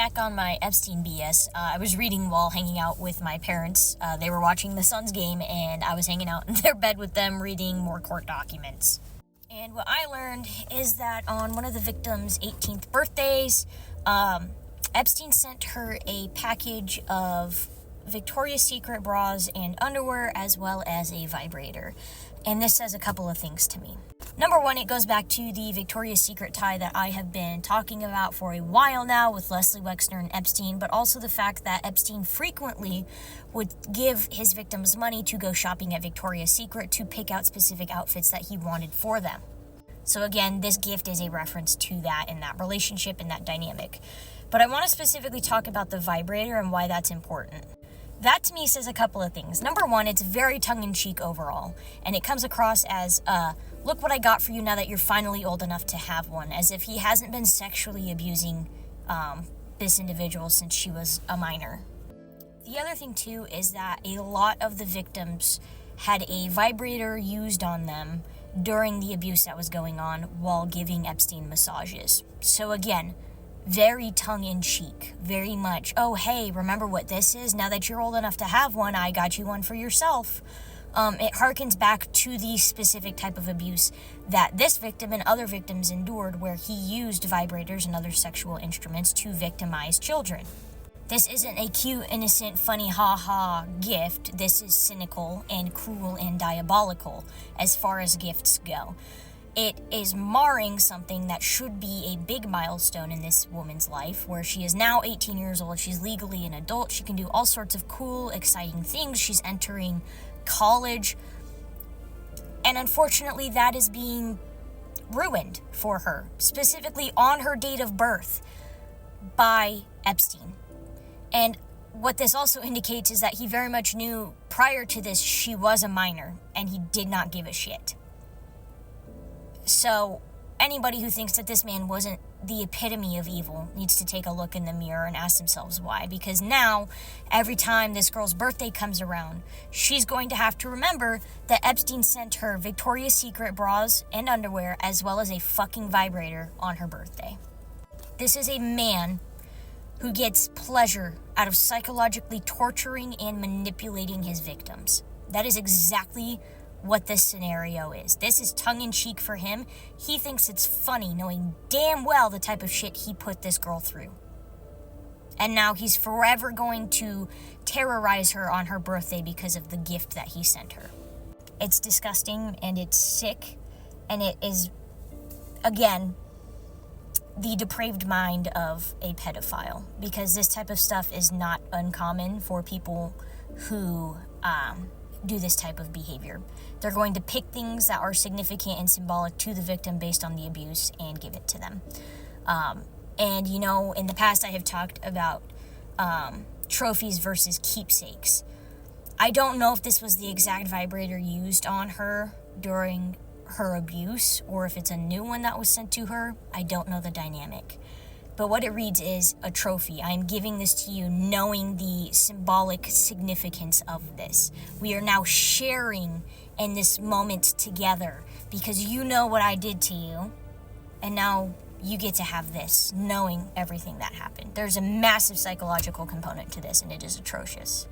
back on my Epstein BS. I was reading while hanging out with my parents. They were watching the Suns game, and I was hanging out in their bed with them reading more court documents. And what I learned is that on one of the victim's 18th birthdays, Epstein sent her a package of Victoria's Secret bras and underwear, as well as a vibrator. And this says a couple of things to me. Number one, it goes back to the Victoria's Secret tie that I have been talking about for a while now with Leslie Wexner and Epstein, but also the fact that Epstein frequently would give his victims money to go shopping at Victoria's Secret to pick out specific outfits that he wanted for them. So again, this gift is a reference to that and that relationship and that dynamic. But I want to specifically talk about the vibrator and why that's important. That to me says a couple of things. Number one, it's very tongue-in-cheek overall, and it comes across as, look what I got for you now that you're finally old enough to have one, as if he hasn't been sexually abusing this individual since she was a minor. The other thing too is that a lot of the victims had a vibrator used on them during the abuse that was going on while giving Epstein massages. So again, very tongue-in-cheek, very much, oh, hey, remember what this is? Now that you're old enough to have one, I got you one for yourself. It harkens back to the specific type of abuse that this victim and other victims endured, where he used vibrators and other sexual instruments to victimize children. This isn't a cute, innocent, funny, ha-ha gift. This is cynical and cruel and diabolical as far as gifts go. It is marring something that should be a big milestone in this woman's life, where she is now 18 years old. She's legally an adult. She can do all sorts of cool, exciting things. She's entering college. And unfortunately, that is being ruined for her, specifically on her date of birth, by Epstein. And what this also indicates is that he very much knew prior to this she was a minor, and he did not give a shit. So anybody who thinks that this man wasn't the epitome of evil needs to take a look in the mirror and ask themselves why. Because now, every time this girl's birthday comes around, she's going to have to remember that Epstein sent her Victoria's Secret bras and underwear, as well as a fucking vibrator on her birthday. This is a man who gets pleasure out of psychologically torturing and manipulating his victims. That is exactly what this scenario is. This is tongue-in-cheek for him. He thinks it's funny, knowing damn well the type of shit he put this girl through. And now he's forever going to terrorize her on her birthday because of the gift that he sent her. It's disgusting, and it's sick, and it is, again, the depraved mind of a pedophile, because this type of stuff is not uncommon for people who do this type of behavior. They're going to pick things that are significant and symbolic to the victim based on the abuse and give it to them. And, you know, in the past I have talked about trophies versus keepsakes. I don't know if this was the exact vibrator used on her during her abuse, or if it's a new one that was sent to her. I don't know the dynamic. But what it reads is a trophy. I am giving this to you knowing the symbolic significance of this. We are now sharing in this moment together because you know what I did to you, and now you get to have this, knowing everything that happened. There's a massive psychological component to this, and it is atrocious.